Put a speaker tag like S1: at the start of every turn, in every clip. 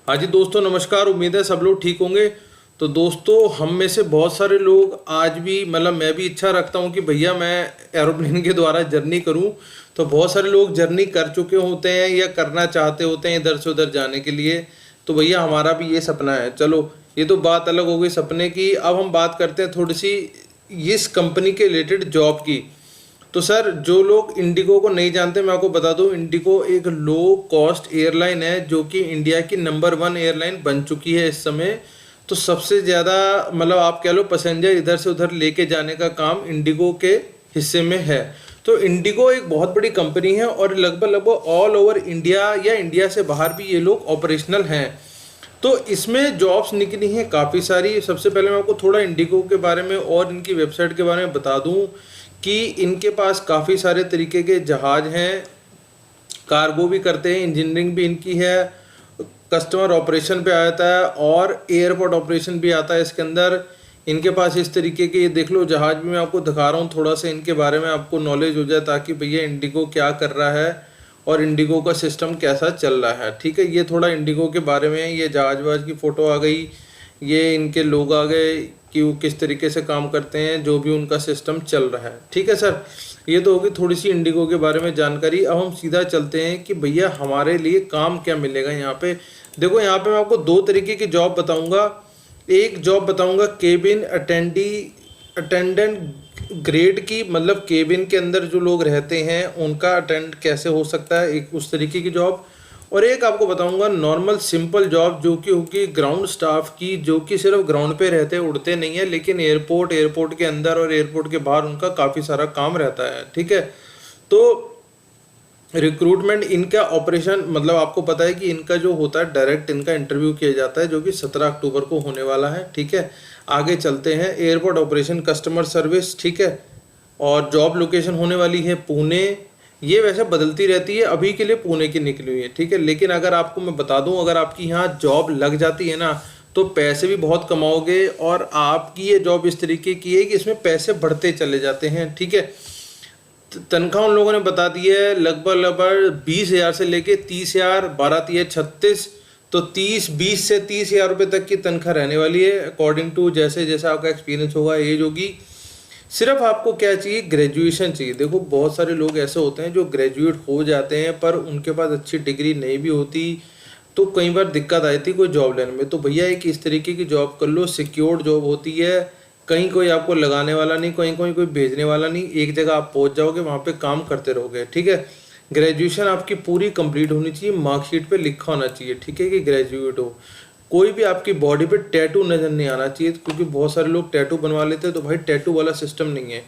S1: हाँ जी दोस्तों, नमस्कार। उम्मीद है सब लोग ठीक होंगे। तो दोस्तों, हम में से बहुत सारे लोग आज भी मैं भी इच्छा रखता हूँ कि भैया मैं एरोप्लेन के द्वारा जर्नी करूँ। तो बहुत सारे लोग जर्नी कर चुके होते हैं या करना चाहते होते हैं इधर से उधर जाने के लिए। तो भैया हमारा भी ये सपना है। चलो, ये तो बात अलग हो गई सपने की। अब हम बात करते हैं थोड़ी सी इस कंपनी के रिलेटेड जॉब की। तो सर, जो लोग इंडिगो को नहीं जानते, मैं आपको बता दूं, इंडिगो एक लो कॉस्ट एयरलाइन है जो कि इंडिया की नंबर 1 एयरलाइन बन चुकी है इस समय। तो सबसे ज़्यादा आप कह लो पैसेंजर इधर से उधर लेके जाने का काम इंडिगो के हिस्से में है। तो इंडिगो एक बहुत बड़ी कंपनी है और लगभग लगभग ऑल ओवर इंडिया या इंडिया से बाहर भी ये लोग ऑपरेशनल हैं। तो इसमें जॉब्स निकली हैं काफ़ी सारी। सबसे पहले मैं आपको थोड़ा इंडिगो के बारे में और इनकी वेबसाइट के बारे में बता दूं कि इनके पास काफ़ी सारे तरीके के जहाज़ हैं, कार्गो भी करते हैं, इंजीनियरिंग भी इनकी है, कस्टमर ऑपरेशन पे आता है और एयरपोर्ट ऑपरेशन भी आता है इसके अंदर। इनके पास इस तरीके के, ये देख लो जहाज़ भी मैं आपको दिखा रहा हूँ, थोड़ा सा इनके बारे में आपको नॉलेज हो जाए ताकि भैया इंडिगो क्या कर रहा है और इंडिगो का सिस्टम कैसा चल रहा है। ठीक है, ये थोड़ा इंडिगो के बारे में है। ये जहाज वहाज की फ़ोटो आ गई, ये इनके लोग आ गए कि वो किस तरीके से काम करते हैं, जो भी उनका सिस्टम चल रहा है। ठीक है सर, ये तो होगी थोड़ी सी इंडिगो के बारे में जानकारी। अब हम सीधा चलते हैं कि भैया हमारे लिए काम क्या मिलेगा यहाँ पे। देखो, यहाँ पे मैं आपको दो तरीके की जॉब बताऊँगा। एक जॉब बताऊँगा केबिन अटेंडेंट ग्रेड की, मतलब केबिन के अंदर जो लोग रहते हैं उनका अटेंड कैसे हो सकता है, एक उस तरीके की जॉब। और एक आपको बताऊंगा नॉर्मल सिंपल जॉब जो कि होगी ग्राउंड स्टाफ की, जो कि सिर्फ ग्राउंड पे रहते उड़ते नहीं है, लेकिन एयरपोर्ट के अंदर और एयरपोर्ट के बाहर उनका काफ़ी सारा काम रहता है। ठीक है, तो रिक्रूटमेंट इनका ऑपरेशन, आपको पता है कि इनका जो होता है डायरेक्ट इनका इंटरव्यू किया जाता है, जो कि 17 अक्टूबर को होने वाला है। ठीक है, आगे चलते हैं। एयरपोर्ट ऑपरेशन कस्टमर सर्विस, ठीक है, और जॉब लोकेशन होने वाली है पुणे। ये वैसे बदलती रहती है, अभी के लिए पुणे की निकली हुई है। ठीक है, लेकिन अगर आपको मैं बता दूं, अगर आपकी यहाँ जॉब लग जाती है ना, तो पैसे भी बहुत कमाओगे और आपकी ये जॉब इस तरीके की है कि इसमें पैसे बढ़ते चले जाते हैं। ठीक है, तनख्वाह उन लोगों ने बता दी है लगभग 20,000 से लेके 30,000, 12 36, तो 20 से 30,000 रुपये तक की तनख्वाह रहने वाली है, अकॉर्डिंग टू जैसे जैसा आपका एक्सपीरियंस होगा, एज होगी। सिर्फ आपको क्या चाहिए, ग्रेजुएशन चाहिए। देखो, बहुत सारे लोग ऐसे होते हैं जो ग्रेजुएट हो जाते हैं पर उनके पास अच्छी डिग्री नहीं भी होती, तो कई बार दिक्कत आई थी कोई जॉब लेने में। तो भैया एक इस तरीके की जॉब कर लो, सिक्योर्ड जॉब होती है, कहीं कोई आपको लगाने वाला नहीं, कहीं कोई भेजने वाला नहीं, एक जगह आप पहुंच जाओगे, वहाँ पे काम करते रहोगे। ठीक है, ग्रेजुएशन आपकी पूरी कंप्लीट होनी चाहिए, मार्कशीट पे लिखा होना चाहिए। ठीक है, कि ग्रेजुएट हो। कोई भी आपकी बॉडी पे टैटू नज़र नहीं आना चाहिए, क्योंकि बहुत सारे लोग टैटू बनवा लेते हैं, तो भाई टैटू वाला सिस्टम नहीं है।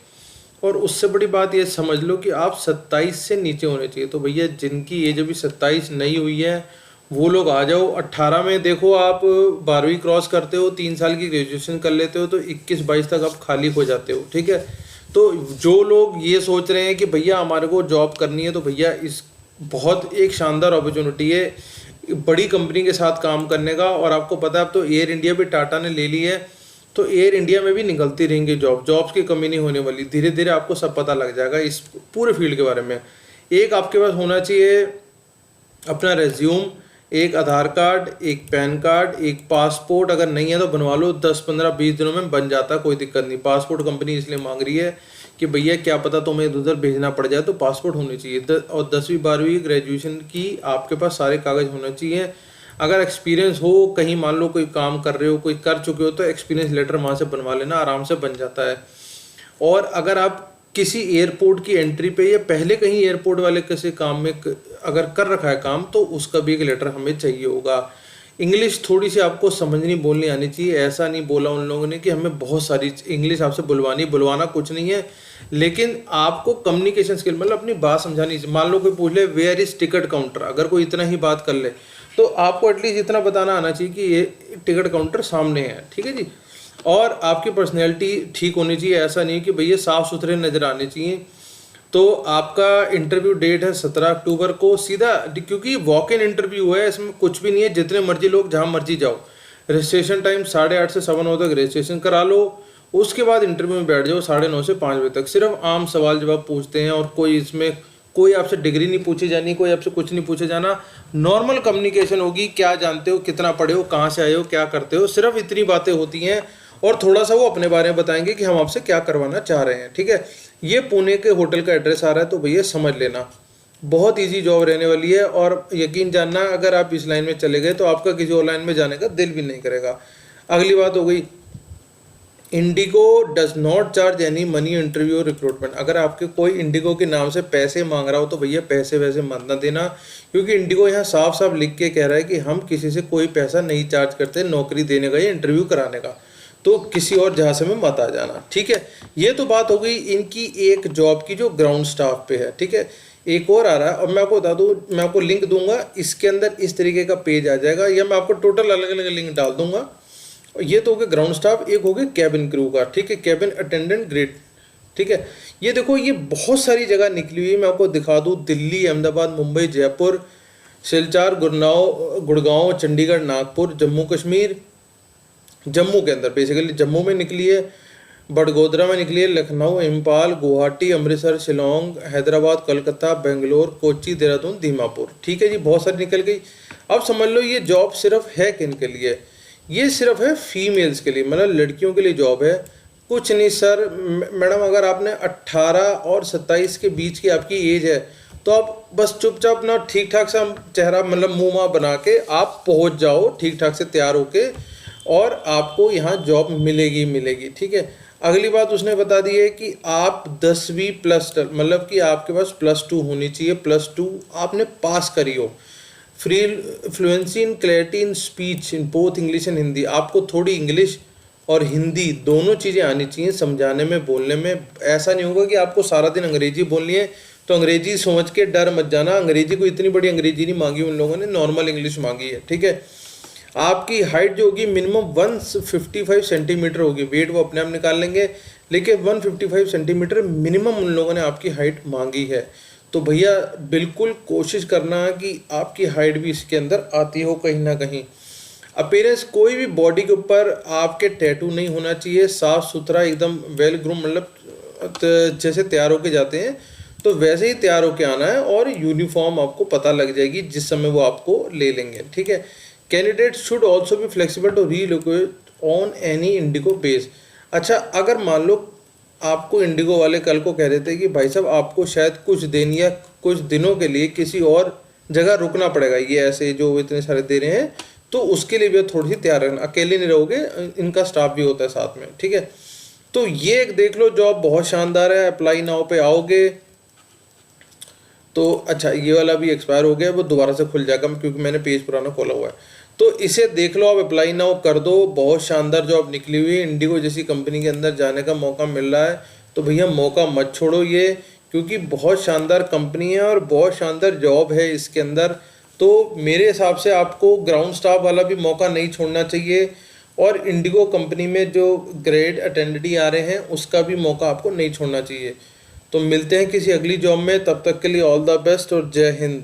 S1: और उससे बड़ी बात ये समझ लो कि आप 27 से नीचे होने चाहिए। तो भैया जिनकी एज अभी 27 नहीं हुई है वो लोग आ जाओ। 18 में देखो, आप 12वीं क्रॉस करते हो, 3 साल की ग्रेजुएशन कर लेते हो, तो 21-22 तक आप खाली हो जाते हो। ठीक है, तो जो लोग ये सोच रहे हैं कि भैया हमारे को जॉब करनी है, तो भैया इस बहुत एक शानदार अपॉर्चुनिटी है बड़ी कंपनी के साथ काम करने का। और आपको पता है अब तो एयर इंडिया भी टाटा ने ले ली है, तो एयर इंडिया में भी निकलती रहेंगी जॉब्स की कमी नहीं होने वाली। धीरे धीरे आपको सब पता लग जाएगा इस पूरे फील्ड के बारे में। एक आपके पास होना चाहिए अपना रेज्यूम, एक आधार कार्ड, एक पैन कार्ड, एक पासपोर्ट। अगर नहीं है तो बनवा लो, 10-15-20 दिनों में बन जाता, कोई दिक्कत नहीं। पासपोर्ट कंपनी इसलिए मांग रही है कि भैया क्या पता तुम्हें इधर उधर भेजना पड़ जाए, तो पासपोर्ट होनी चाहिए। और 10वीं 12वीं ग्रेजुएशन की आपके पास सारे कागज़ होने चाहिए। अगर एक्सपीरियंस हो, कहीं मान लो कोई काम कर रहे हो, कोई कर चुके हो, तो एक्सपीरियंस लेटर वहाँ से बनवा लेना, आराम से बन जाता है। और अगर आप किसी एयरपोर्ट की एंट्री पे या पहले कहीं एयरपोर्ट वाले किसी काम में अगर कर रखा है काम, तो उसका भी एक लेटर हमें चाहिए होगा। इंग्लिश थोड़ी सी आपको समझनी बोलनी आनी चाहिए। ऐसा नहीं बोला उन लोगों ने कि हमें बहुत सारी इंग्लिश आपसे बुलवाना कुछ नहीं है, लेकिन आपको कम्युनिकेशन स्किल, अपनी बात समझानी। मान लो कोई पूछ ले वेयर इज टिकट काउंटर, अगर कोई इतना ही बात कर ले, तो आपको एटलीस्ट इतना बताना आना चाहिए कि ये टिकट काउंटर सामने है। ठीक है जी, और आपकी पर्सनैलिटी ठीक होनी चाहिए। ऐसा नहीं कि भैया साफ़ सुथरे नज़र आने चाहिए। तो आपका इंटरव्यू डेट है 17 अक्टूबर को, सीधा, क्योंकि वॉक इन इंटरव्यू है, इसमें कुछ भी नहीं है, जितने मर्जी लोग जहाँ मर्जी जाओ। रजिस्ट्रेशन टाइम 8:30 से 9:15 तक रजिस्ट्रेशन करा लो, उसके बाद इंटरव्यू में बैठ जाओ 9:30 से 5 बजे तक। सिर्फ आम सवाल जवाब पूछते हैं और कोई इसमें कोई आपसे डिग्री नहीं पूछी जानी, कोई आपसे कुछ नहीं पूछा जाना, नॉर्मल कम्युनिकेशन होगी, क्या जानते हो, कितना पढ़े हो, कहाँ से आए हो, क्या करते हो, सिर्फ इतनी बातें होती हैं। और थोड़ा सा वो अपने बारे में बताएंगे कि हम आपसे क्या करवाना चाह रहे हैं, ठीक है। ये पुणे के होटल का एड्रेस आ रहा है, तो भैया समझ लेना बहुत इजी जॉब रहने वाली है। और यकीन जानना, अगर आप इस लाइन में चले गए तो आपका किसी और लाइन में जाने का दिल भी नहीं करेगा। अगली बात हो गई, Indigo does not charge any money interview recruitment. अगर आपके कोई इंडिगो के नाम से पैसे मांग रहा हो तो भैया पैसे वैसे मत ना देना, क्योंकि इंडिगो यहाँ साफ साफ लिख के कह रहा है कि हम किसी से कोई पैसा नहीं चार्ज करते नौकरी देने का या इंटरव्यू कराने का। तो किसी और जहाज में मत आ जाना, ठीक है। ये तो बात हो गई इनकी एक जॉब की जो ग्राउंड स्टाफ पे है, ठीक है। एक और आ रहा है, और मैं आपको बता दूँ, मैं आपको लिंक दूंगा, इसके अंदर इस तरीके का पेज आ जाएगा, या मैं आपको टोटल अलग अलग लिंक डाल दूंगा। ये तो हो गया ग्राउंड स्टाफ, एक हो गया कैबिन क्रू का, ठीक है, कैबिन अटेंडेंट ग्रेड, ठीक है। ये देखो, ये बहुत सारी जगह निकली हुई है, मैं आपको दिखा दूँ, दिल्ली, अहमदाबाद, मुंबई, जयपुर, सिलचार, गुड़गांव, चंडीगढ़, नागपुर, जम्मू कश्मीर, जम्मू के अंदर बेसिकली जम्मू में निकली है, बड़गोदरा में निकली है, लखनऊ, इम्फाल, गुवाहाटी, अमृतसर, शिलोंग, हैदराबाद, कोलकाता, बेंगलोर, कोच्चि, देहरादून, दीमापुर, ठीक है जी, बहुत सारी निकल गई। अब समझ लो ये जॉब सिर्फ है किन के लिए, ये सिर्फ है फीमेल्स के लिए, मतलब लड़कियों के लिए जॉब है, कुछ नहीं सर। मैडम अगर आपने 18 और 27 के बीच की आपकी एज है तो आप बस चुपचाप ना ठीक ठाक सा चेहरा मतलब मुंह माँ बना के आप पहुंच जाओ ठीक ठाक से तैयार होके, और आपको यहाँ जॉब मिलेगी मिलेगी, ठीक है। अगली बात उसने बता दी है कि आप 10वीं प्लस, मतलब कि आपके पास +2 होनी चाहिए, +2 आपने पास करी हो। Fluency in clarity in speech in both English and Hindi, आपको थोड़ी इंग्लिश और हिंदी दोनों चीज़ें आनी चाहिए समझाने में, बोलने में। ऐसा नहीं होगा कि आपको सारा दिन अंग्रेजी बोलनी है, तो अंग्रेजी समझ के डर मत जाना, अंग्रेजी को इतनी बड़ी अंग्रेजी नहीं मांगी उन लोगों ने, नॉर्मल इंग्लिश मांगी है, ठीक है। आपकी हाइट जो होगी मिनिमम 155 सेंटीमीटर होगी, वेट वो अपने आप निकाल लेंगे, लेकिन 155 सेंटीमीटर मिनिमम उन लोगों ने आपकी हाइट मांगी है। तो भैया बिल्कुल कोशिश करना कि आपकी हाइट भी इसके अंदर आती हो कहीं ना कहीं। अपीयरेंस, कोई भी बॉडी के ऊपर आपके टैटू नहीं होना चाहिए, साफ सुथरा एकदम वेल ग्रूम, मतलब जैसे तैयार होके जाते हैं तो वैसे ही तैयार होके आना है, और यूनिफॉर्म आपको पता लग जाएगी जिस समय वो आपको ले लेंगे, ठीक है। कैंडिडेट शुड ऑल्सो भी flexible to relocate on any IndiGo base. अच्छा, अगर मान लो आपको इंडिगो वाले कल को कह देते हैं कि भाई साहब आपको शायद कुछ दिन या कुछ दिनों के लिए किसी और जगह रुकना पड़ेगा, ये ऐसे जो इतने सारे दे रहे हैं, तो उसके लिए भी थोड़ी सी तैयार रहना, अकेले नहीं रहोगे, इनका स्टाफ भी होता है साथ में, ठीक है। तो ये एक देख लो, जॉब बहुत शानदार है, अप्लाई नाउ पे आओगे तो अच्छा, ये वाला भी एक्सपायर हो गया, वो दोबारा से खुल जाएगा क्योंकि मैंने पेज पुराना खोला हुआ है, तो इसे देख लो, आप अप्लाई नाउ कर दो। बहुत शानदार जॉब निकली हुई है, इंडिगो जैसी कंपनी के अंदर जाने का मौका मिल रहा है, तो भैया मौका मत छोड़ो ये, क्योंकि बहुत शानदार कंपनी है और बहुत शानदार जॉब है इसके अंदर। तो मेरे हिसाब से आपको ग्राउंड स्टाफ वाला भी मौका नहीं छोड़ना चाहिए, और इंडिगो कंपनी में जो ग्रेड अटेंडेंट आ रहे हैं उसका भी मौका आपको नहीं छोड़ना चाहिए। तो मिलते हैं किसी अगली जॉब में, तब तक के लिए ऑल द बेस्ट और जय हिंद।